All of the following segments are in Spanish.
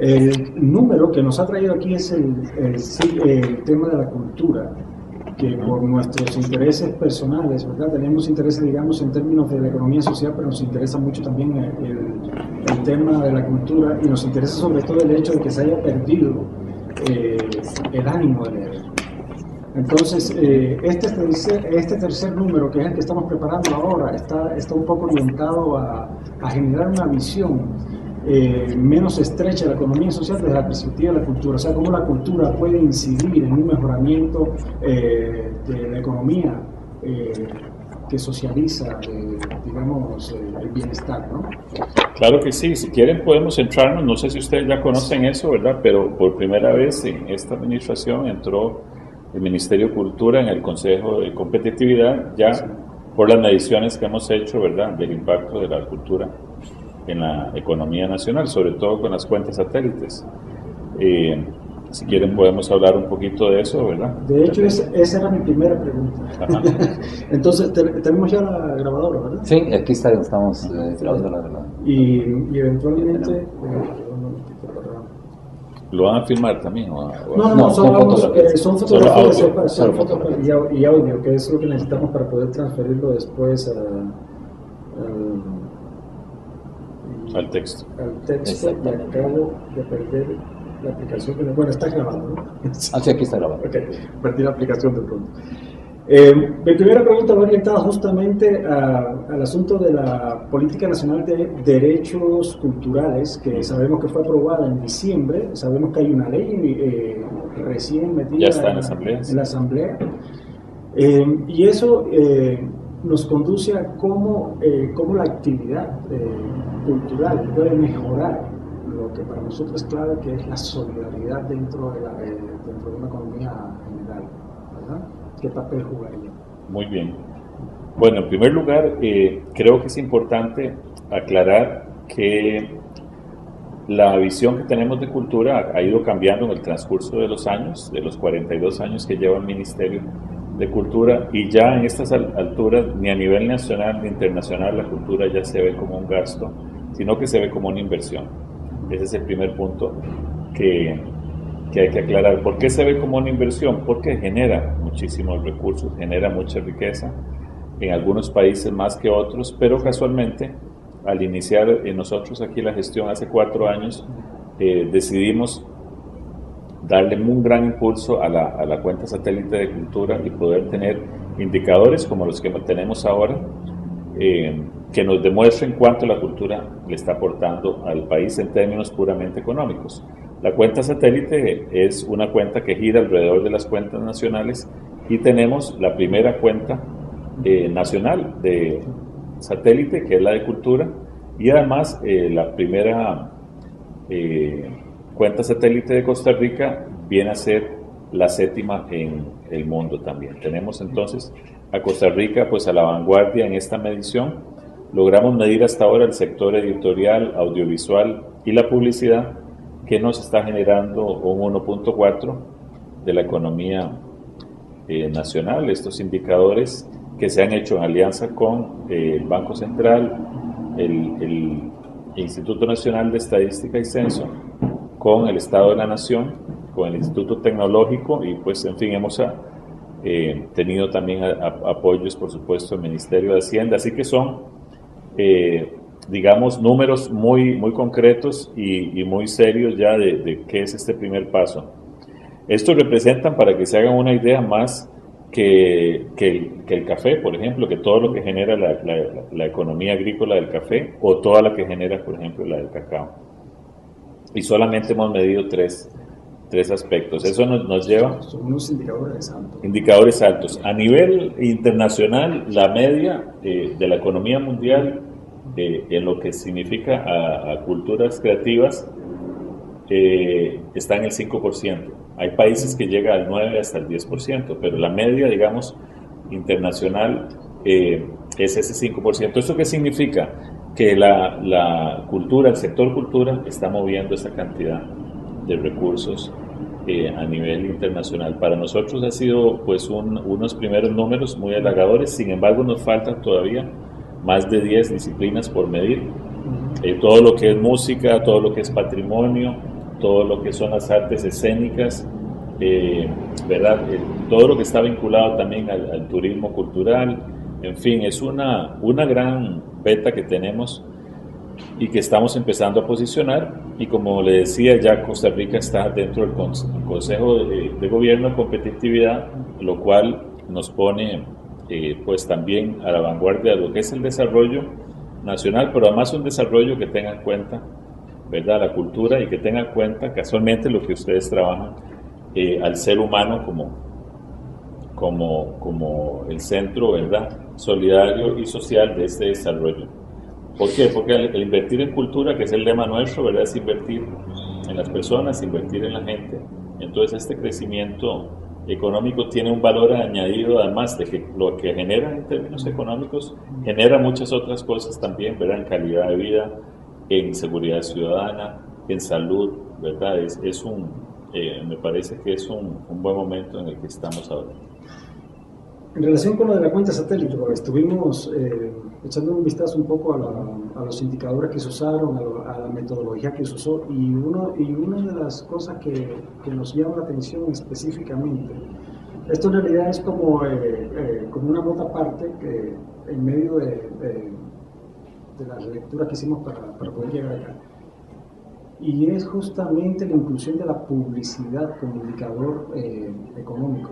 El número que nos ha traído aquí es el tema de la cultura, que por nuestros intereses personales, ¿verdad? Tenemos intereses, digamos, en términos de la economía social, pero nos interesa mucho también el tema de la cultura, y nos interesa sobre todo el hecho de que se haya perdido el ánimo de leer. Entonces, este tercer número, que es el que estamos preparando ahora, está un poco orientado a generar una visión menos estrecha de la economía social desde la perspectiva de la cultura, o sea, cómo la cultura puede incidir en un mejoramiento de la economía que socializa, digamos, el bienestar, ¿no? Claro que sí, si quieren podemos centrarnos, no sé si ustedes ya conocen eso, ¿verdad? Pero por primera vez en esta administración entró el Ministerio de Cultura en el Consejo de Competitividad, ya por las mediciones que hemos hecho, ¿verdad?, del impacto de la cultura en la economía nacional, sobre todo con las cuentas satélites. Si quieren podemos hablar un poquito de eso, ¿verdad? De hecho, esa era mi primera pregunta. Entonces, tenemos ya la grabadora, ¿verdad? Sí, aquí estamos grabando la verdad. Y eventualmente... ¿Lo van a filmar también? No, son fotografías y audio, que es lo que necesitamos para poder transferirlo después al texto. Y acabo de perder la aplicación. Bueno, está grabando, ¿no? Sí, aquí está grabando. Ok, perdí la aplicación de pronto. Mi primera pregunta va orientada justamente al asunto de la Política Nacional de Derechos Culturales, que sabemos que fue aprobada en diciembre. Sabemos que hay una ley recién metida ya está en la Asamblea. Y eso nos conduce a cómo la actividad cultural puede mejorar lo que para nosotros es clave, que es la solidaridad dentro de una economía general, ¿verdad? ¿Qué papel jugaría? Muy bien. Bueno, en primer lugar, creo que es importante aclarar que la visión que tenemos de cultura ha ido cambiando en el transcurso de los años, de los 42 años que lleva el Ministerio de Cultura, y ya en estas alturas, ni a nivel nacional ni internacional, la cultura ya se ve como un gasto, sino que se ve como una inversión. Ese es el primer punto que hay que aclarar. ¿Por qué se ve como una inversión? Porque genera muchísimos recursos, genera mucha riqueza, en algunos países más que otros, pero casualmente, al iniciar nosotros aquí la gestión hace 4 años, decidimos darle un gran impulso a la cuenta satélite de cultura y poder tener indicadores como los que tenemos ahora, que nos demuestren cuánto la cultura le está aportando al país en términos puramente económicos. La cuenta satélite es una cuenta que gira alrededor de las cuentas nacionales, y tenemos la primera cuenta nacional de satélite, que es la de cultura, y además la primera cuenta satélite de Costa Rica viene a ser la 7ª en el mundo también. Tenemos entonces a Costa Rica pues a la vanguardia en esta medición. Logramos medir hasta ahora el sector editorial, audiovisual y la publicidad, que nos está generando un 1.4 de la economía nacional. Estos indicadores que se han hecho en alianza con el Banco Central, el Instituto Nacional de Estadística y Censo, con el Estado de la Nación, con el Instituto Tecnológico, y pues en fin hemos tenido también apoyos, por supuesto, del Ministerio de Hacienda. Así que son digamos, números muy concretos y muy serios ya de qué es este primer paso. Estos representan, para que se hagan una idea, más que el café, por ejemplo, que todo lo que genera la economía agrícola del café, o toda la que genera, por ejemplo, la del cacao. Y solamente hemos medido tres aspectos. Eso nos lleva... Son unos indicadores altos. Indicadores altos. A nivel internacional, la media de la economía mundial, en lo que significa a culturas creativas, está en el 5%. Hay países que llega al 9 hasta el 10%, pero la media, digamos, internacional es ese 5%. ¿Eso qué significa? Que la cultura, el sector cultura, está moviendo esa cantidad de recursos a nivel internacional. Para nosotros ha sido pues unos primeros números muy halagadores. Sin embargo, nos faltan todavía más de 10 disciplinas por medir. Todo lo que es música, todo lo que es patrimonio, todo lo que son las artes escénicas, ¿verdad? Todo lo que está vinculado también al turismo cultural, en fin, es una gran beta que tenemos y que estamos empezando a posicionar, y como le decía, ya Costa Rica está dentro del Consejo de Gobierno de Competitividad, lo cual nos pone pues también a la vanguardia de lo que es el desarrollo nacional, pero además un desarrollo que tenga en cuenta, ¿verdad?, la cultura, y que tenga en cuenta casualmente lo que ustedes trabajan, al ser humano como el centro, ¿verdad?, solidario y social de este desarrollo. ¿Por qué? Porque el invertir en cultura, que es el lema nuestro, ¿verdad?, es invertir en las personas, invertir en la gente. Entonces este crecimiento económico tiene un valor añadido, además de que lo que genera en términos económicos, genera muchas otras cosas también, ¿verdad?, en calidad de vida, en seguridad ciudadana, en salud, ¿verdad? Me parece que es un buen momento en el que estamos ahora. En relación con lo de la cuenta satélite, estuvimos echando un vistazo un poco a los indicadores que se usaron, a la metodología que se usó, y una de las cosas que nos llama la atención específicamente, esto en realidad es como una nota aparte que en medio de la lectura que hicimos para poder llegar acá, y es justamente la inclusión de la publicidad como indicador económico.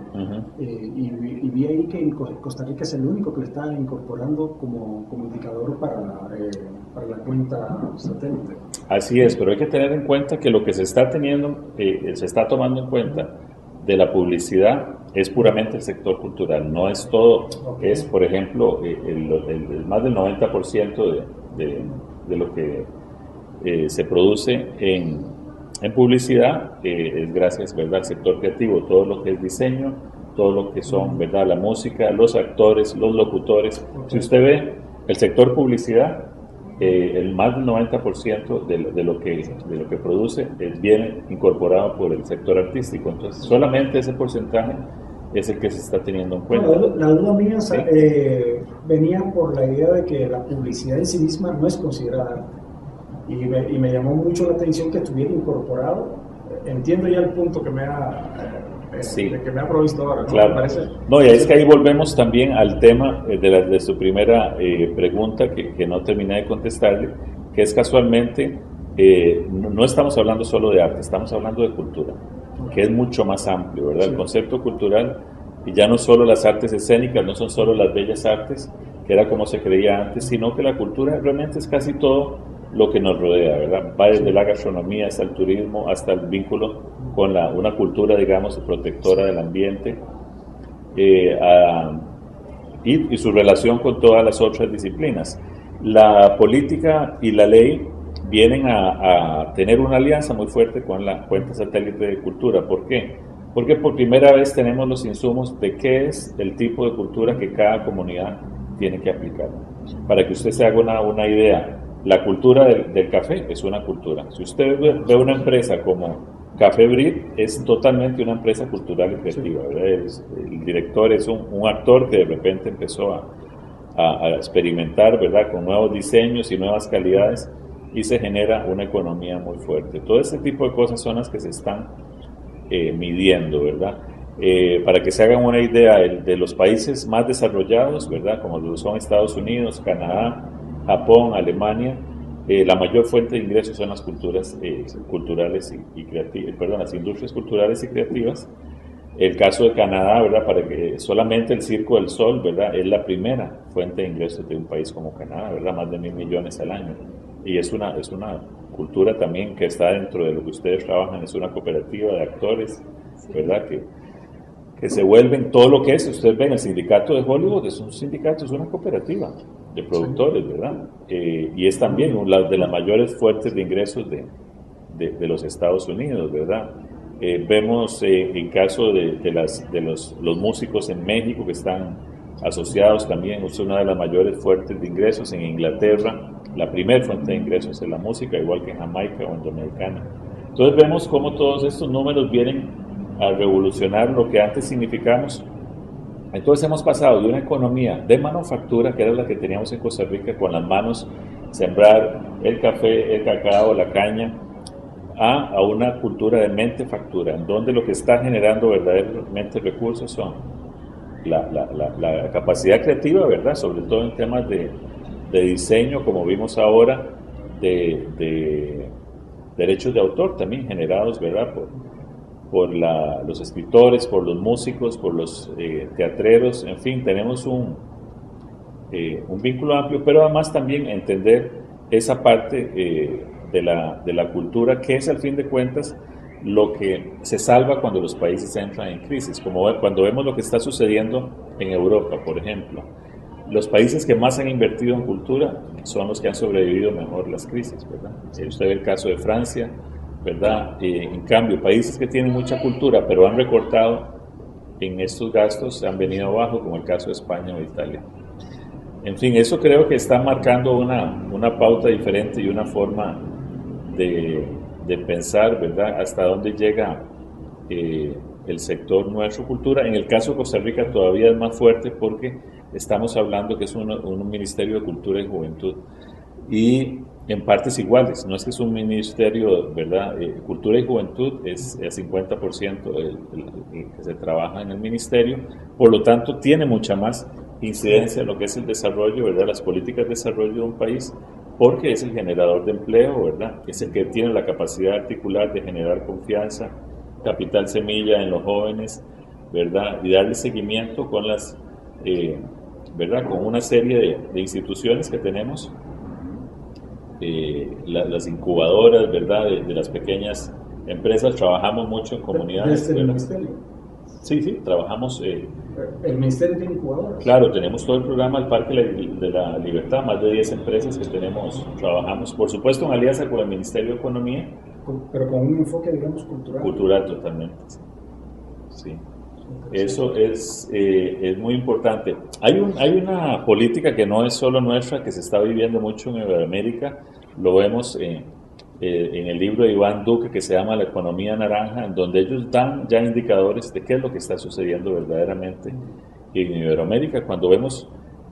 Y vi ahí que en Costa Rica es el único que lo está incorporando como indicador para la cuenta satélite. Así es, pero hay que tener en cuenta que lo que se está tomando en cuenta de la publicidad es puramente el sector cultural, no es todo. Okay. Es, por ejemplo, el más del 90% de lo que se produce en publicidad es gracias, ¿verdad?, al sector creativo, todo lo que es diseño, todo lo que son, ¿verdad?, la música, los actores, los locutores. Si usted ve el sector publicidad, el más del 90% de lo que produce viene incorporado por el sector artístico. Entonces solamente ese porcentaje es el que se está teniendo en cuenta. Bueno, la duda mía, ¿sí?, venía por la idea de que la publicidad en sí misma no es considerada arte. Y me llamó mucho la atención que estuviera incorporado. Entiendo ya el punto que me ha provisto ahora, ¿no? Claro. No, y es que ahí volvemos también al tema de su primera pregunta que no terminé de contestarle, que es casualmente, no estamos hablando solo de arte, estamos hablando de cultura, que es mucho más amplio, ¿verdad? Sí. El concepto cultural, y ya no solo las artes escénicas, no son solo las bellas artes, que era como se creía antes, sino que la cultura realmente es casi todo lo que nos rodea, ¿verdad? Va desde la gastronomía hasta el turismo, hasta el vínculo con una cultura, digamos, protectora del ambiente, y su relación con todas las otras disciplinas. La política y la ley vienen a tener una alianza muy fuerte con la cuenta satélite de cultura. ¿Por qué? Porque por primera vez tenemos los insumos de qué es el tipo de cultura que cada comunidad tiene que aplicar. Para que usted se haga una idea, la cultura del café es una cultura. Si usted ve una empresa como Café Brit, es totalmente una empresa cultural y creativa, ¿verdad? El director es un actor que de repente empezó a experimentar, ¿verdad?, con nuevos diseños y nuevas calidades, y se genera una economía muy fuerte. Todo este tipo de cosas son las que se están midiendo, ¿verdad? Para que se hagan una idea, de los países más desarrollados, ¿verdad?, como lo son Estados Unidos, Canadá, Japón, Alemania, la mayor fuente de ingresos son las culturas culturales y creativas, las industrias culturales y creativas. El caso de Canadá, ¿verdad?, para que solamente el Circo del Sol, ¿verdad?, es la primera fuente de ingresos de un país como Canadá, ¿verdad?, más de 1.000 millones al año. Y es una cultura también que está dentro de lo que ustedes trabajan, es una cooperativa de actores, ¿verdad?, que se vuelven todo lo que es. Ustedes ven, el sindicato de Hollywood es un sindicato, es una cooperativa de productores, ¿verdad? Y es también una de las mayores fuentes de ingresos de los Estados Unidos, ¿verdad? Vemos en caso de los músicos en México que están asociados también, es una de las mayores fuentes de ingresos. En Inglaterra, la primera fuente de ingresos es la música, igual que en Jamaica o en Dominicana. Entonces vemos cómo todos estos números vienen a revolucionar lo que antes significamos. Entonces hemos pasado de una economía de manufactura, que era la que teníamos en Costa Rica, con las manos, sembrar el café, el cacao, la caña, a una cultura de mente-factura, en donde lo que está generando verdaderamente recursos son la capacidad creativa, ¿verdad? Sobre todo en temas de diseño, como vimos ahora, de derechos de autor también generados, ¿verdad? Por los escritores, por los músicos, por los teatreros, en fin, tenemos un vínculo amplio, pero además también entender esa parte de la cultura, que es al fin de cuentas lo que se salva cuando los países entran en crisis, como cuando vemos lo que está sucediendo en Europa, por ejemplo. Los países que más han invertido en cultura son los que han sobrevivido mejor las crisis, ¿verdad? Usted ve el caso de Francia, ¿verdad? En cambio, países que tienen mucha cultura pero han recortado en estos gastos han venido abajo, como el caso de España o Italia. En fin, eso creo que está marcando una pauta diferente y una forma de pensar, ¿verdad? Hasta dónde llega el sector nuestro cultura. En el caso de Costa Rica todavía es más fuerte porque estamos hablando que es un Ministerio de Cultura y Juventud y en partes iguales, no es que es un ministerio, ¿verdad? Cultura y Juventud es el 50% el que se trabaja en el ministerio, por lo tanto tiene mucha más incidencia en lo que es el desarrollo, ¿verdad? Las políticas de desarrollo de un país, porque es el generador de empleo, ¿verdad? Es el que tiene la capacidad articular de generar confianza, capital semilla en los jóvenes, ¿verdad? Y darle seguimiento con ¿verdad? Con una serie de instituciones que tenemos, las incubadoras, ¿verdad? De las pequeñas empresas. Trabajamos mucho en comunidades. ¿Desde el ministerio? Sí, trabajamos. ¿El ministerio tiene incubadoras? Claro, tenemos todo el programa del Parque de la Libertad, más de 10 empresas que trabajamos, por supuesto en alianza con el Ministerio de Economía. Pero con un enfoque, digamos, cultural. Cultural, totalmente. Sí. Eso es muy importante. Hay una política que no es solo nuestra, que se está viviendo mucho en Iberoamérica. Lo vemos en el libro de Iván Duque, que se llama La economía naranja, en donde ellos dan ya indicadores de qué es lo que está sucediendo verdaderamente en Iberoamérica. Cuando vemos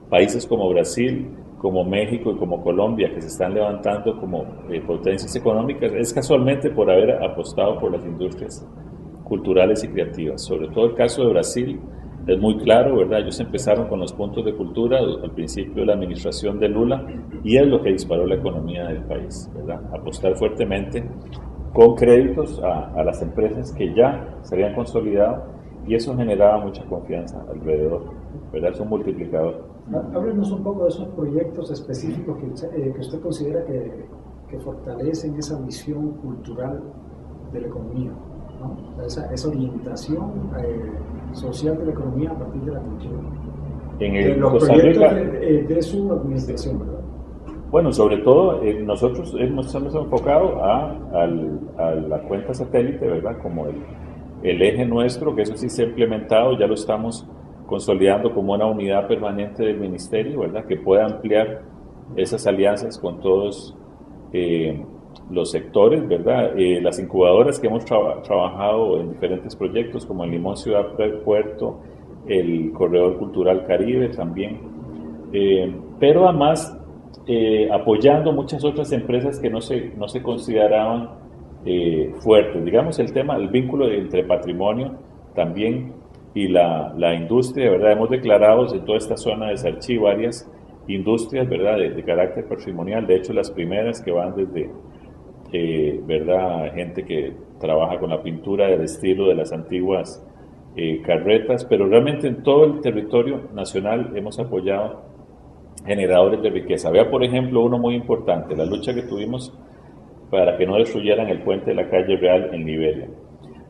países como Brasil, como México y como Colombia, que se están levantando como potencias económicas, es casualmente por haber apostado por las industrias culturales y creativas. Sobre todo el caso de Brasil es muy claro, ¿verdad? Ellos empezaron con los puntos de cultura al principio de la administración de Lula y es lo que disparó la economía del país, ¿verdad? Apostar fuertemente con créditos a las empresas que ya se habían consolidado y eso generaba mucha confianza alrededor, ¿verdad? Es un multiplicador. Háblenos un poco de esos proyectos específicos que usted considera que fortalecen esa visión cultural de la economía, ¿no? Esa orientación social de la economía a partir de la cultura. En los Costa proyectos Rica, de su administración, ¿verdad? Bueno, sobre todo nosotros nos hemos enfocado a la cuenta satélite, ¿verdad? Como el eje nuestro, que eso sí se ha implementado, ya lo estamos consolidando como una unidad permanente del ministerio, ¿verdad? Que pueda ampliar esas alianzas con todos los sectores, ¿verdad? Las incubadoras que hemos trabajado en diferentes proyectos como el Limón Ciudad Puerto, el Corredor Cultural Caribe también, pero además apoyando muchas otras empresas que no se consideraban fuertes. Digamos el vínculo entre patrimonio también y la industria, ¿verdad? Hemos declarado en toda esta zona de Sarchí varias industrias, ¿verdad? De carácter patrimonial, de hecho las primeras que van desde ¿verdad? Gente que trabaja con la pintura del estilo de las antiguas carretas, pero realmente en todo el territorio nacional hemos apoyado generadores de riqueza. Vea, por ejemplo, uno muy importante, la lucha que tuvimos para que no destruyeran el puente de la calle Real en Liberia.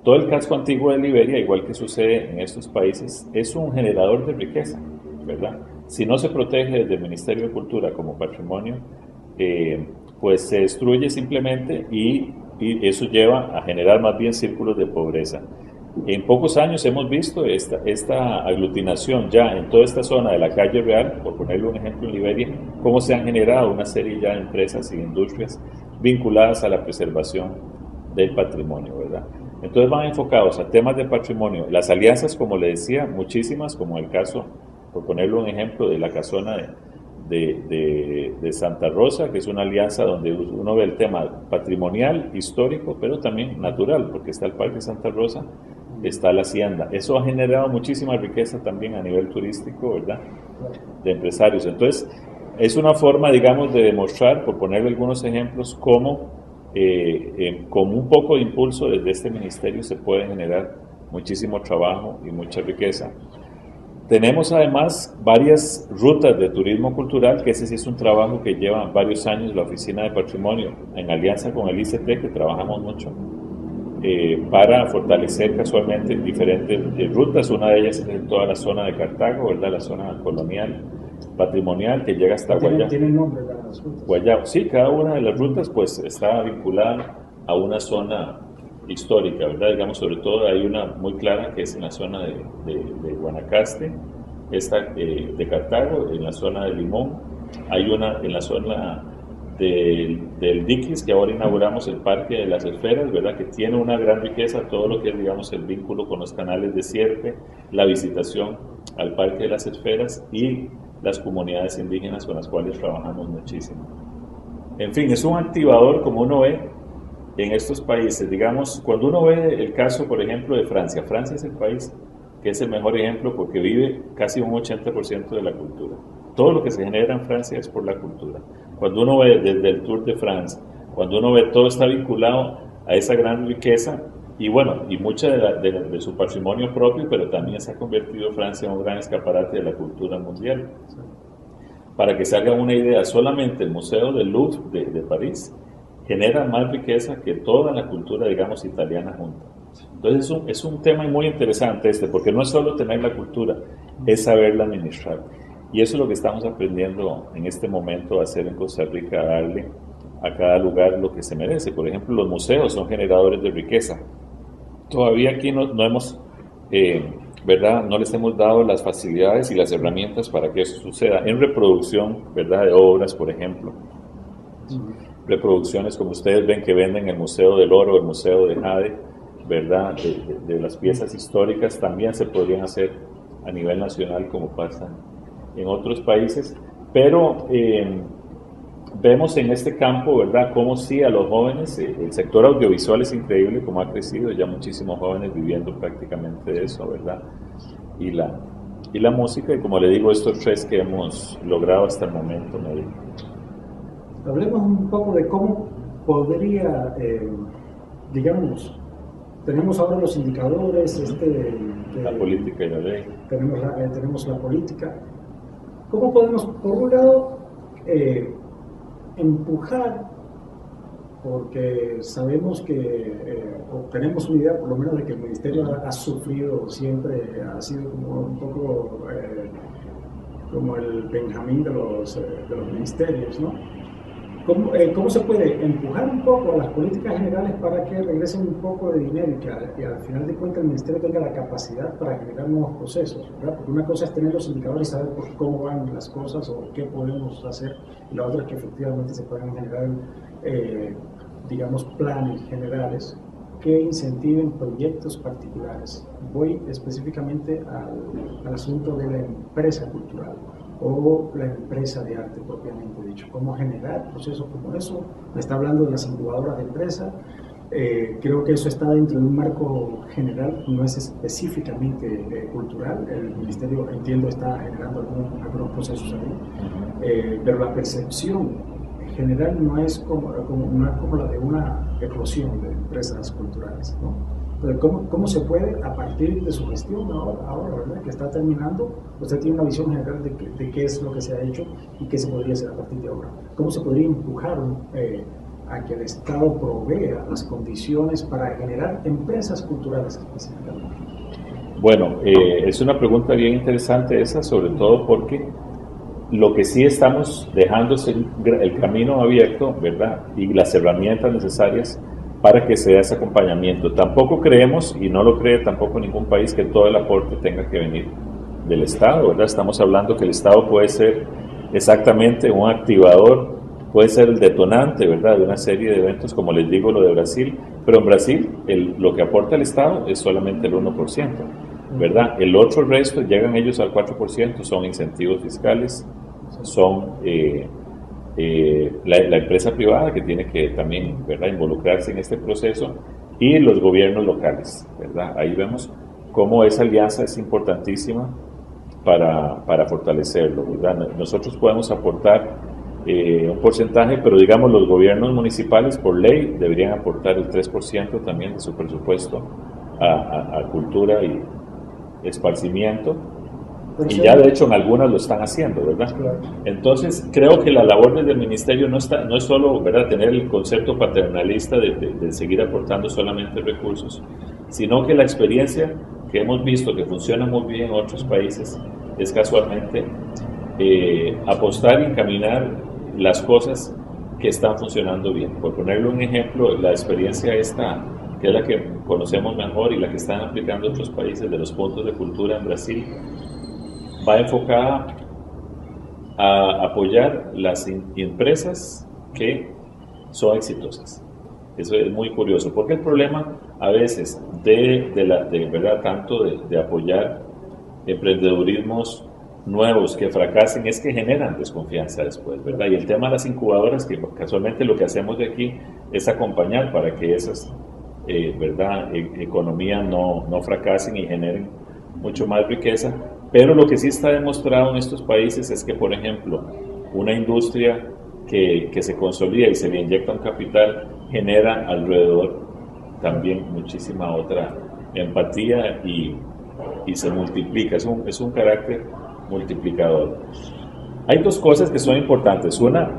Todo el casco antiguo de Liberia, igual que sucede en estos países, es un generador de riqueza, ¿verdad? Si no se protege desde el Ministerio de Cultura como patrimonio, pues se destruye simplemente y eso lleva a generar más bien círculos de pobreza. En pocos años hemos visto esta aglutinación ya en toda esta zona de la calle Real, por ponerle un ejemplo en Liberia, cómo se han generado una serie ya de empresas y industrias vinculadas a la preservación del patrimonio, ¿verdad? Entonces van enfocados a temas de patrimonio. Las alianzas, como le decía, muchísimas, como el caso, por ponerle un ejemplo, de la casona de Santa Rosa, que es una alianza donde uno ve el tema patrimonial, histórico, pero también natural, porque está el Parque Santa Rosa, está la hacienda. Eso ha generado muchísima riqueza también a nivel turístico, ¿verdad? De empresarios. Entonces, es una forma, digamos, de demostrar, por ponerle algunos ejemplos, cómo con un poco de impulso desde este ministerio se puede generar muchísimo trabajo y mucha riqueza. Tenemos además varias rutas de turismo cultural, que ese sí es un trabajo que lleva varios años la Oficina de Patrimonio, en alianza con el ICT, que trabajamos mucho, para fortalecer casualmente diferentes rutas. Una de ellas es en toda la zona de Cartago, ¿verdad? La zona colonial, patrimonial, que llega hasta Guayabo. ¿Tienen nombre las rutas? Guayabo, sí, cada una de las rutas pues está vinculada a una zona histórica, ¿verdad? Digamos, sobre todo hay una muy clara que es en la zona de Guanacaste, esta de Cartago, en la zona de Limón, hay una en la zona del Diquis, que ahora inauguramos el Parque de las Esferas, ¿verdad? Que tiene una gran riqueza, todo lo que es, digamos, el vínculo con los canales de Sierpe, la visitación al Parque de las Esferas y las comunidades indígenas con las cuales trabajamos muchísimo. En fin, es un activador, como uno ve en estos países. Digamos, cuando uno ve el caso, por ejemplo, de Francia, Francia es el país que es el mejor ejemplo porque vive casi un 80% de la cultura. Todo lo que se genera en Francia es por la cultura. Cuando uno ve desde el Tour de France, cuando uno ve todo está vinculado a esa gran riqueza y bueno, y mucha de su patrimonio propio, pero también se ha convertido Francia en un gran escaparate de la cultura mundial. Para que se hagan una idea, solamente el Museo del Louvre de París genera más riqueza que toda la cultura, digamos, italiana junta. Entonces es un tema muy interesante porque no es solo tener la cultura, es saberla administrar. Y eso es lo que estamos aprendiendo en este momento a hacer en Costa Rica, a darle a cada lugar lo que se merece. Por ejemplo, los museos son generadores de riqueza. Todavía aquí no hemos, ¿verdad? No les hemos dado las facilidades y las herramientas para que eso suceda. En reproducción, ¿verdad? De obras, por ejemplo. Reproducciones como ustedes ven que venden el Museo del Oro, el Museo de Jade, ¿verdad? De las piezas históricas también se podrían hacer a nivel nacional como pasa en otros países, pero vemos en este campo, ¿verdad? Como sí a los jóvenes, el sector audiovisual es increíble como ha crecido, ya muchísimos jóvenes viviendo prácticamente de eso, ¿verdad? Y la música, y como le digo, estos tres que hemos logrado hasta el momento, me digo. Hablemos un poco de cómo podría, digamos, tenemos ahora los indicadores, la política y la ley. Tenemos la política. ¿Cómo podemos, por un lado, empujar, porque sabemos que, o tenemos una idea por lo menos de que el Ministerio ha sufrido siempre, ha sido como un poco como el Benjamín de los ministerios, ¿no? ¿Cómo se puede empujar un poco a las políticas generales para que regresen un poco de dinero y al final de cuentas el Ministerio tenga la capacidad para generar nuevos procesos, ¿verdad? Porque una cosa es tener los indicadores y saber cómo van las cosas o qué podemos hacer, y la otra es que efectivamente se puedan generar, digamos, planes generales que incentiven proyectos particulares. Voy específicamente al asunto de la empresa cultural o la empresa de arte propiamente dicho, cómo generar procesos como eso. Me está hablando de las incubadoras de empresa, creo que eso está dentro de un marco general, no es específicamente cultural. El Ministerio, entiendo, está generando algunos procesos ahí, pero la percepción general no es como la de una eclosión de empresas culturales, ¿no? Entonces, ¿cómo se puede, a partir de su gestión ahora, ¿verdad? Que está terminando, usted tiene una visión general de qué es lo que se ha hecho y qué se podría hacer a partir de ahora? ¿Cómo se podría empujar a que el Estado provea las condiciones para generar empresas culturales específicamente? Bueno, es una pregunta bien interesante esa, sobre todo porque lo que sí estamos dejando es el camino abierto, ¿verdad? Y las herramientas necesarias para que se dé ese acompañamiento. Tampoco creemos, y no lo cree tampoco ningún país, que todo el aporte tenga que venir del Estado, ¿verdad? Estamos hablando que el Estado puede ser exactamente un activador, puede ser el detonante, ¿verdad?, de una serie de eventos, como les digo, lo de Brasil, pero en Brasil lo que aporta el Estado es solamente el 1%, ¿verdad? El otro resto, llegan ellos al 4%, son incentivos fiscales son la empresa privada que tiene que también, ¿verdad?, involucrarse en este proceso, y los gobiernos locales, ¿verdad? Ahí vemos cómo esa alianza es importantísima para fortalecerlo, ¿verdad? Nosotros podemos aportar un porcentaje, pero digamos los gobiernos municipales por ley deberían aportar el 3% también de su presupuesto a cultura y esparcimiento, y ya de hecho en algunas lo están haciendo, ¿verdad? Claro. Entonces creo que la labor desde el ministerio no es solo, ¿verdad?, tener el concepto paternalista de seguir aportando solamente recursos, sino que la experiencia que hemos visto que funciona muy bien en otros países es casualmente apostar y encaminar las cosas que están funcionando bien. Por ponerle un ejemplo, la experiencia esta, que es la que conocemos mejor y la que están aplicando otros países, de los puntos de cultura en Brasil, va enfocada a apoyar las empresas que son exitosas. Eso es muy curioso, porque el problema a veces de verdad, tanto de apoyar emprendedurismos nuevos que fracasen, es que generan desconfianza después, ¿verdad? Y el tema de las incubadoras, que casualmente lo que hacemos de aquí es acompañar para que esas, ¿verdad?, economías no fracasen y generen mucho más riqueza. Pero lo que sí está demostrado en estos países es que, por ejemplo, una industria que se consolida y se le inyecta un capital genera alrededor también muchísima otra empatía y se multiplica, es un carácter multiplicador. Hay dos cosas que son importantes. Una,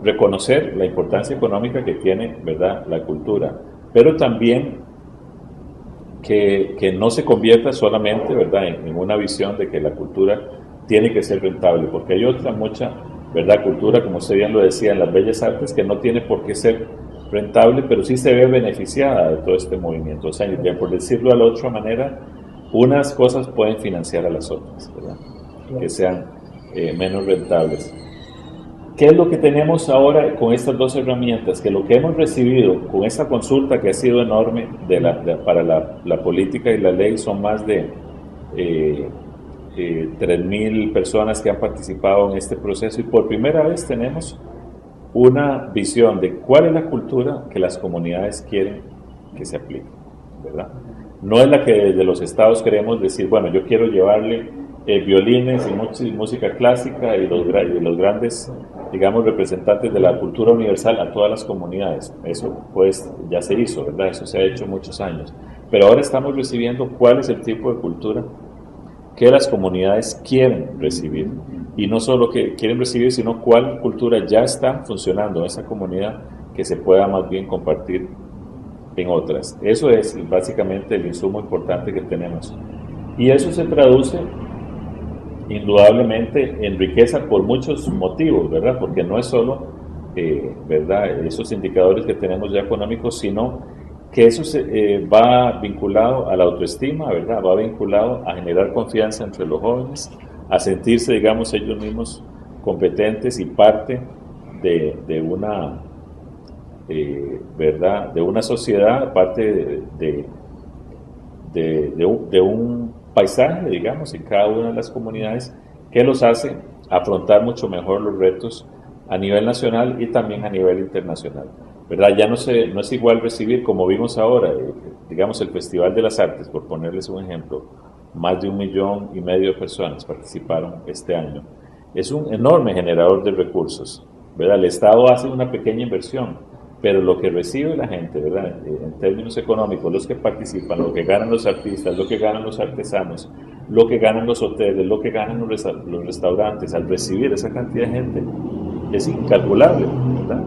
reconocer la importancia económica que tiene, ¿verdad?, la cultura, pero también que no se convierta solamente, ¿verdad?, en una visión de que la cultura tiene que ser rentable, porque hay mucha, ¿verdad?, cultura, como usted bien lo decía, en las bellas artes, que no tiene por qué ser rentable, pero sí se ve beneficiada de todo este movimiento. O sea, por decirlo de la otra manera, unas cosas pueden financiar a las otras, ¿verdad?, que sean menos rentables. ¿Qué es lo que tenemos ahora con estas dos herramientas? Que lo que hemos recibido con esta consulta, que ha sido enorme para la política y la ley, son más de 3.000 personas que han participado en este proceso, y por primera vez tenemos una visión de cuál es la cultura que las comunidades quieren que se aplique, ¿verdad? No es la que desde los estados queremos decir, bueno, yo quiero llevarle violines y música clásica y los grandes, digamos, representantes de la cultura universal a todas las comunidades. Eso pues ya se hizo, ¿verdad? Eso se ha hecho muchos años. Pero ahora estamos recibiendo cuál es el tipo de cultura que las comunidades quieren recibir. Y no solo que quieren recibir, sino cuál cultura ya está funcionando en esa comunidad que se pueda más bien compartir en otras. Eso es básicamente el insumo importante que tenemos. Y eso se traduce indudablemente en riqueza por muchos motivos, ¿verdad? Porque no es solo, ¿verdad?, esos indicadores que tenemos ya económicos, sino que eso va vinculado a la autoestima, ¿verdad? Va vinculado a generar confianza entre los jóvenes, a sentirse, digamos, ellos mismos competentes y parte de una, ¿verdad?, de una sociedad, parte de un paisaje, digamos, en cada una de las comunidades, que los hace afrontar mucho mejor los retos a nivel nacional y también a nivel internacional, ¿verdad? Ya no es igual recibir, como vimos ahora, digamos, el Festival de las Artes, por ponerles un ejemplo, más de 1,5 millones de personas participaron este año. Es un enorme generador de recursos, ¿verdad? El Estado hace una pequeña inversión, pero lo que recibe la gente, ¿verdad?, en términos económicos, los que participan, lo que ganan los artistas, lo que ganan los artesanos, lo que ganan los hoteles, lo que ganan los restaurantes, al recibir esa cantidad de gente, es incalculable, ¿verdad?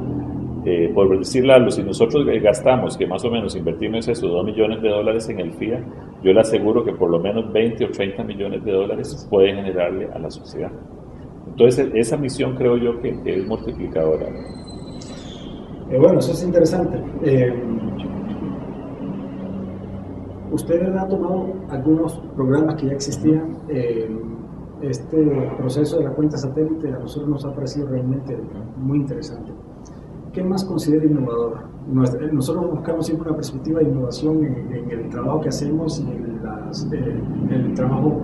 Por decirlo algo, si nosotros gastamos, que más o menos invertimos esos $2 millones en el FIA, yo le aseguro que por lo menos 20 o 30 millones de dólares puede generarle a la sociedad. Entonces, esa misión creo yo que es multiplicadora. Bueno, eso es interesante. Usted ha tomado algunos programas que ya existían. Este proceso de la cuenta satélite a nosotros nos ha parecido realmente muy interesante. ¿Qué más considera innovador? Nosotros buscamos siempre una perspectiva de innovación en el trabajo que hacemos y en el trabajo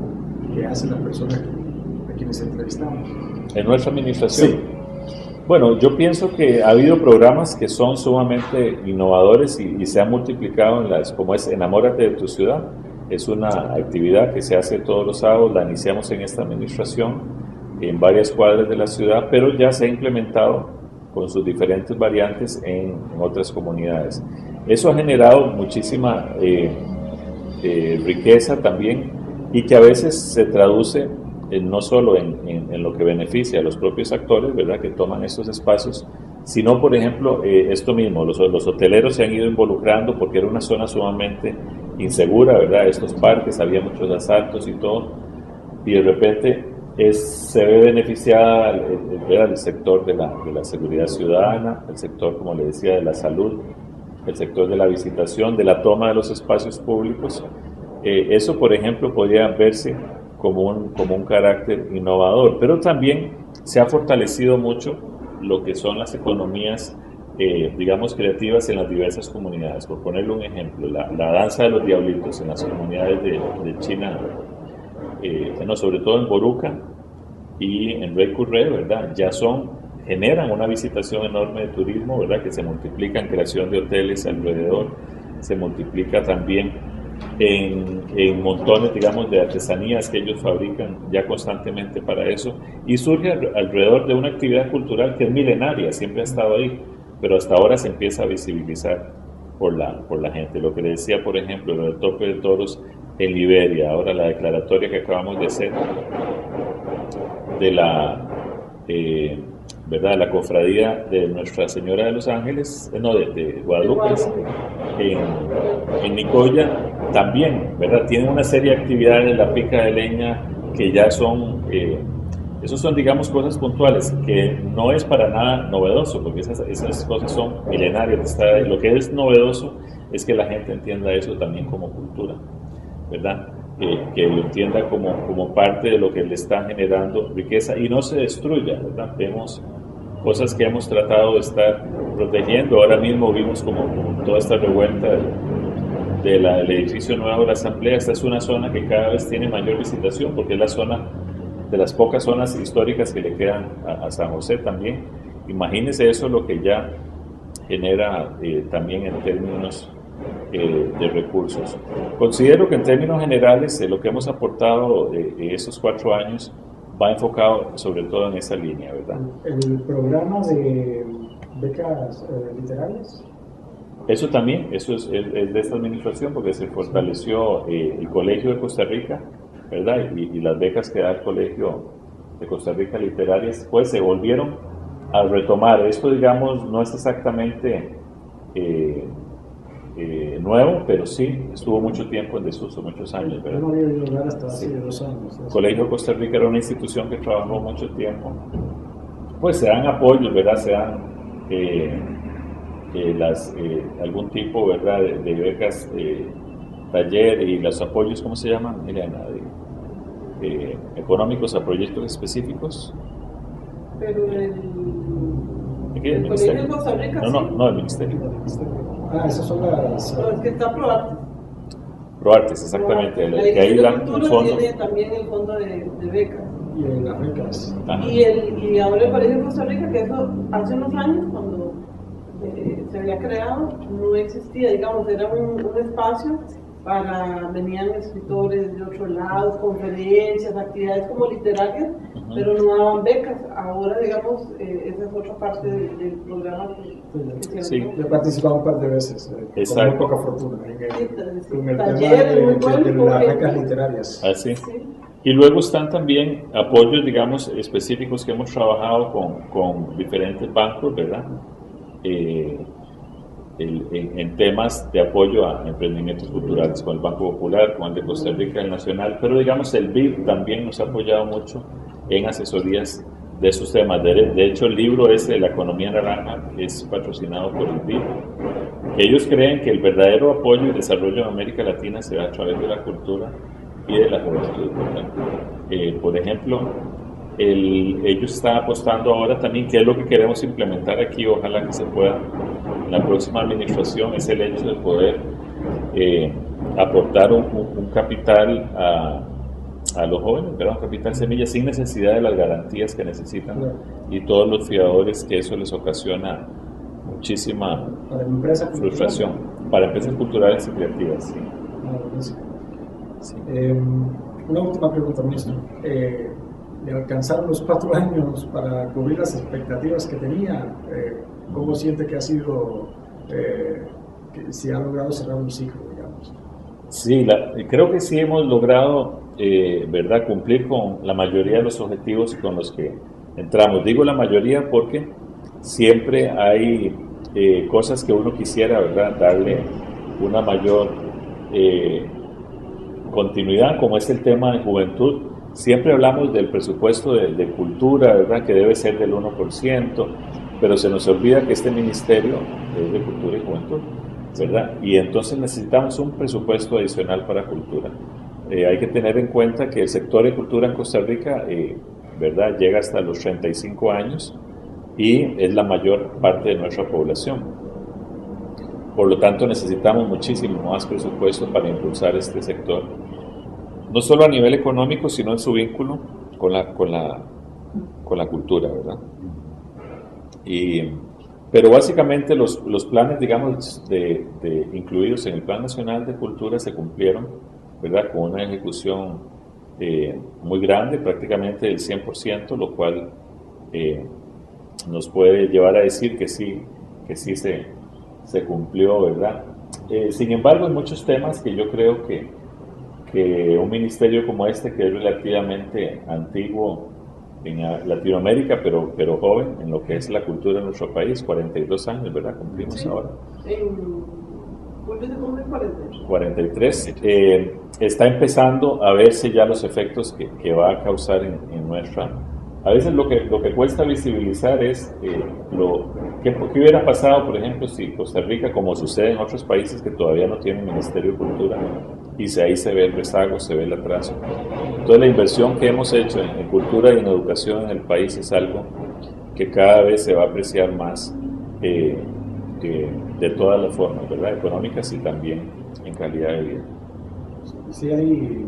que hacen las personas que quienes entrevistamos. En nuestra administración. Sí. Bueno, yo pienso que ha habido programas que son sumamente innovadores y se han multiplicado como es Enamórate de tu ciudad. Es una actividad que se hace todos los sábados, la iniciamos en esta administración, en varias cuadras de la ciudad, pero ya se ha implementado con sus diferentes variantes en otras comunidades. Eso ha generado muchísima riqueza también y que a veces se traduce no solo en lo que beneficia a los propios actores, ¿verdad?, que toman estos espacios, sino, por ejemplo, esto mismo, los hoteleros se han ido involucrando porque era una zona sumamente insegura, ¿verdad?, estos parques, había muchos asaltos y todo, y de repente se ve beneficiada el sector de la seguridad ciudadana, el sector, como le decía, de la salud, el sector de la visitación, de la toma de los espacios públicos. Eso, por ejemplo, podría verse como un carácter innovador, pero también se ha fortalecido mucho lo que son las economías, digamos, creativas en las diversas comunidades. Por ponerle un ejemplo, la danza de los diablitos en las comunidades de China, sobre todo en Boruca y en Rey Curré, ¿verdad?, ya generan una visitación enorme de turismo, ¿verdad?, que se multiplica en creación de hoteles alrededor, se multiplica también en montones, digamos, de artesanías que ellos fabrican ya constantemente para eso, y surge alrededor de una actividad cultural que es milenaria, siempre ha estado ahí, pero hasta ahora se empieza a visibilizar por la gente. Lo que le decía, por ejemplo, lo del tope de toros en Liberia, ahora la declaratoria que acabamos de hacer de ¿verdad?, la cofradía de Nuestra Señora de los Ángeles, de Guadalupe, en Nicoya, también, ¿verdad?, tienen una serie de actividades, la pica de leña, que ya esos son, digamos, cosas puntuales, que no es para nada novedoso, porque esas cosas son milenarias. Lo que es novedoso es que la gente entienda eso también como cultura, ¿verdad?, que lo entienda como parte de lo que le está generando riqueza y no se destruya, ¿verdad? Vemos cosas que hemos tratado de estar protegiendo. Ahora mismo vimos como toda esta revuelta del edificio nuevo de la Asamblea. Esta es una zona que cada vez tiene mayor visitación porque es la zona de las pocas zonas históricas que le quedan a San José también. Imagínense eso, lo que ya genera también en términos de recursos. Considero que en términos generales lo que hemos aportado esos 4 años va enfocado sobre todo en esa línea, ¿verdad? ¿El programa de becas literarias? Eso también, eso es de esta administración porque se fortaleció el Colegio de Costa Rica, ¿verdad? Y las becas que da el Colegio de Costa Rica Literarias, pues se volvieron a retomar. Esto, digamos, no es exactamente nuevo, pero sí estuvo mucho tiempo en desuso, muchos años, ¿verdad? Yo no había oído hablar hasta hace 2 años. El Colegio de Costa Rica era una institución que trabajó mucho tiempo. Pues se dan apoyos, ¿verdad? Se dan algún tipo, ¿verdad?, de becas, taller y los apoyos, ¿cómo se llaman, Elena? Económicos a proyectos específicos. Pero el Colegio de Costa Rica. No, el Ministerio. Esas son las... No, es que está ProArtes. ProArtes, exactamente. La Que ahí dan un fondo. tiene también el fondo de becas. Y en las becas. Y ahora el Colegio de Costa Rica, que eso hace unos años, cuando se había creado, no existía, digamos, era un espacio venían escritores de otros lados, conferencias, actividades como literarias, pero no daban becas. Ahora, digamos, esa es otra parte del programa que sí. Yo he participado un par de veces, con muy poca fortuna, con el tema de las becas literarias. Así. Sí. Y luego están también apoyos, digamos, específicos que hemos trabajado con diferentes bancos, ¿verdad? En temas de apoyo a emprendimientos culturales, con el Banco Popular, con el de Costa Rica, el Nacional, pero digamos el BID también nos ha apoyado mucho en asesorías de esos temas. De hecho, el libro ese, La Economía Naranja, es patrocinado por el BID. Ellos creen que el verdadero apoyo y desarrollo en América Latina se da a través de la cultura y de la juventud. Por ejemplo, ellos están apostando ahora también, que es lo que queremos implementar aquí, ojalá que se pueda en la próxima administración, es el hecho de poder aportar un capital a los jóvenes, ¿verdad? Capital Semilla, sin necesidad de las garantías que necesitan Claro. y todos los fiadores que eso les ocasiona muchísima Para empresas frustración. Para empresas culturales y creativas, sí. Buenísimo. Sí. Una última pregunta, ministro. ¿Le alcanzaron los 4 años para cubrir las expectativas que tenía? ¿Cómo siente que ha sido, que si ha logrado cerrar un ciclo, digamos? Sí, creo que sí hemos logrado, ¿verdad?, cumplir con la mayoría de los objetivos con los que entramos. Digo la mayoría porque siempre hay cosas que uno quisiera, ¿verdad?, darle una mayor continuidad, como es el tema de juventud. Siempre hablamos del presupuesto de cultura, ¿verdad?, que debe ser del 1%, pero se nos olvida que este ministerio es de cultura y juventud, ¿verdad? Y entonces necesitamos un presupuesto adicional para cultura. Hay que tener en cuenta que el sector de cultura en Costa Rica, ¿verdad?, llega hasta los 35 años y es la mayor parte de nuestra población. Por lo tanto, necesitamos muchísimo más presupuesto para impulsar este sector, no solo a nivel económico, sino en su vínculo con la cultura, ¿verdad? Pero básicamente los planes, digamos, incluidos en el Plan Nacional de Cultura se cumplieron, ¿verdad?, con una ejecución muy grande, prácticamente del 100%, lo cual nos puede llevar a decir que sí se cumplió, ¿verdad? Sin embargo, hay muchos temas que yo creo que un ministerio como este, que es relativamente antiguo en Latinoamérica, pero joven en lo que es la cultura en nuestro país, 42 años, ¿verdad? Cumplimos ahora. ¿Vuelve a cumplir 43. Está empezando a verse ya los efectos que va a causar en nuestra... A veces lo que cuesta visibilizar es ¿qué hubiera pasado, por ejemplo, si Costa Rica, como sucede en otros países que todavía no tienen Ministerio de Cultura, y ahí se ve el rezago, se ve el atraso. Entonces la inversión que hemos hecho en cultura y en educación en el país es algo que cada vez se va a apreciar más de todas las formas, ¿verdad?, económicas y también en calidad de vida. Sí hay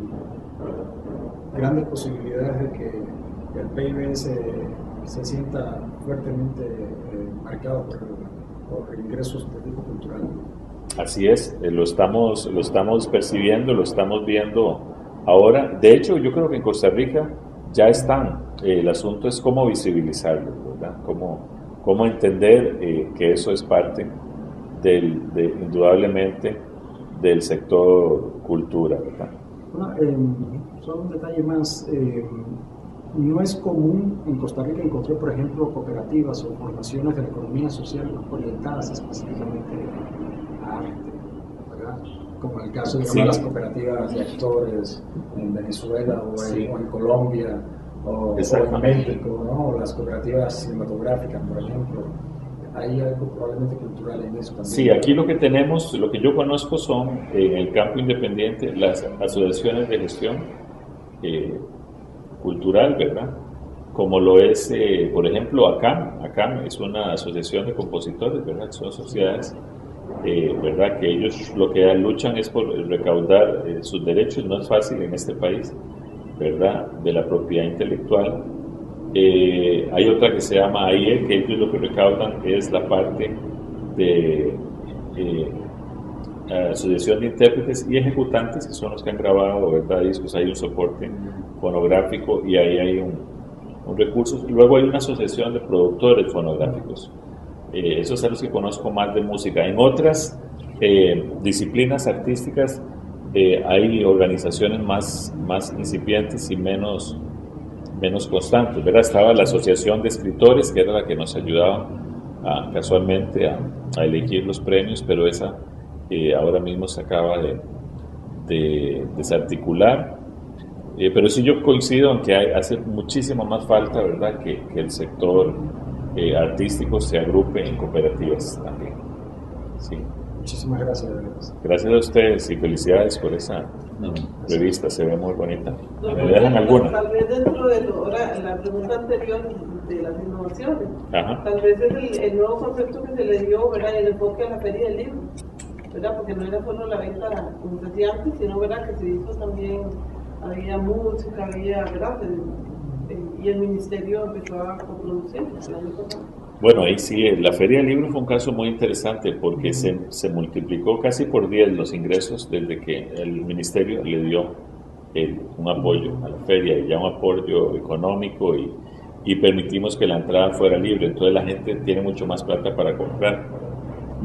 grandes posibilidades de que el PIB se sienta fuertemente marcado por ingresos de tipo cultural. Así es, lo estamos percibiendo, lo estamos viendo ahora. De hecho, yo creo que en Costa Rica ya están. El asunto es cómo visibilizarlo, ¿verdad? Cómo entender que eso es parte indudablemente del sector cultura, ¿verdad? Solo un detalle más. No es común en Costa Rica encontrar, por ejemplo, cooperativas o formaciones de la economía social orientadas específicamente a arte, ¿verdad? Como en el caso, digamos, sí, las cooperativas de actores en Venezuela o en Colombia o en México, ¿no? O las cooperativas cinematográficas, por ejemplo. Hay algo probablemente cultural en eso también. Sí, aquí lo que tenemos, lo que yo conozco son en el campo independiente las asociaciones de gestión cultural, ¿verdad? Como lo es, por ejemplo, ACAM. ACAM es una asociación de compositores, ¿verdad? Son sociedades, ¿verdad?, que ellos lo que luchan es por recaudar sus derechos. No es fácil en este país, ¿verdad?, de la propiedad intelectual. Hay otra que se llama AIE, que ellos lo que recaudan es la parte de asociación de intérpretes y ejecutantes, que son los que han grabado, ¿verdad?, discos. Hay un soporte fonográfico y ahí hay un recurso. Luego hay una asociación de productores fonográficos. Esos son los que conozco más de música. En otras disciplinas artísticas hay organizaciones más incipientes y menos constantes, ¿verdad? Estaba la asociación de escritores, que era la que nos ayudaba casualmente a elegir los premios, pero esa ahora mismo se acaba de desarticular. Pero sí, yo coincido en que hace muchísimo más falta, ¿verdad?, que el sector artístico se agrupe en cooperativas también. Sí. Muchísimas gracias. Gracias a ustedes y felicidades por esa revista, se ve muy bonita. ¿Me dejan alguna? Tal vez dentro de la pregunta anterior de las innovaciones, Ajá. tal vez es el nuevo concepto que se le dio, ¿verdad?, el enfoque a la feria del libro, ¿verdad?, porque no era solo la venta, como decía antes, sino, ¿verdad?, que se hizo también había música, había, ¿verdad? Y el ministerio empezó a coproducir el año pasado. Bueno, ahí sí, la Feria del Libro fue un caso muy interesante porque se multiplicó casi por 10 los ingresos desde que el ministerio le dio un apoyo a la feria, y ya un apoyo económico, y permitimos que la entrada fuera libre. Entonces la gente tiene mucho más plata para comprar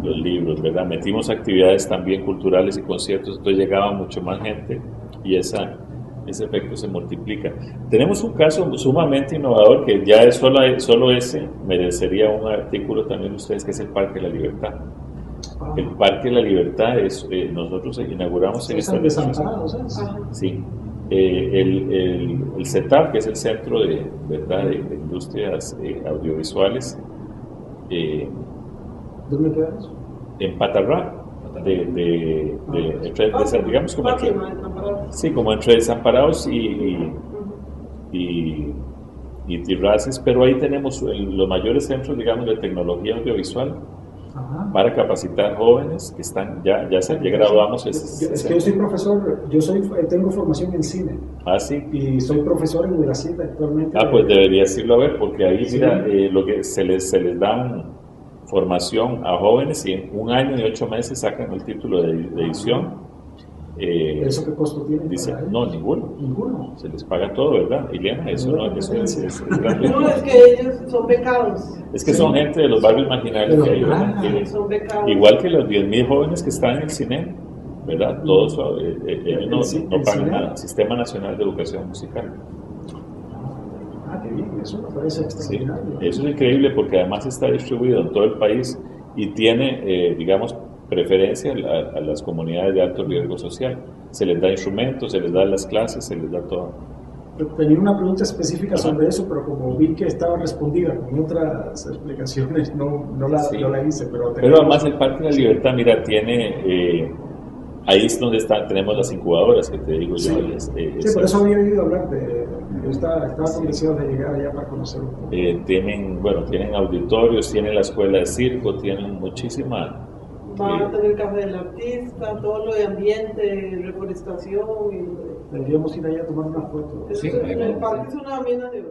los libros, ¿verdad? Metimos actividades también culturales y conciertos, entonces llegaba mucho más gente y ese efecto se multiplica. Tenemos un caso sumamente innovador que ya es solo ese merecería un artículo también de ustedes, que es el Parque de la Libertad. El Parque de la Libertad es, nosotros inauguramos en esta desamparados, sí, el CETAP, que es el Centro de Industrias Audiovisuales. ¿Dónde queda eso? En Patarrá, digamos como entre, sí, como entre Desamparados y Tirraces, pero ahí tenemos los mayores centros, digamos, de tecnología audiovisual. Ajá. Para capacitar jóvenes que están ya graduamos. Es que yo soy profesor, tengo formación en cine. Ah, sí. Y soy profesor en UNILACIT actualmente. Ah, pues deberías irlo a ver, porque ahí sí. Mira, lo que se les da formación a jóvenes, y en 1 año y 8 meses sacan el título de edición. ¿Eso qué costo tiene? Dice, no, ninguno. Se les paga todo, ¿verdad, Ileana? Eso es gratuito. No, es que ellos son becados. Es que son gente de los barrios marginales que ayudan. Son becados. Igual que los 10.000 jóvenes que están en el cine, ¿verdad? Todos ellos no pagan nada. Sistema Nacional de Educación Musical. Qué bien, eso me parece extraordinario. Sí, eso es increíble porque además está distribuido en todo el país y tiene, digamos, preferencia a las comunidades de alto riesgo social. Se les da instrumentos, se les da las clases, se les da todo. Tenía una pregunta específica sobre eso, pero como vi que estaba respondida con otras explicaciones, no la hice. Pero además el Parque de la Libertad, mira, tiene... ahí es donde tenemos las incubadoras que te digo yo. Sí, por eso había oído hablar yo estaba convencido de llegar allá para conocer un poco. Tienen auditorios, tienen la escuela de circo, tienen muchísima... Van a tener café del artista, todo lo de ambiente, reforestación. Deberíamos ir allá a tomar una foto. El parque es una mina de oro.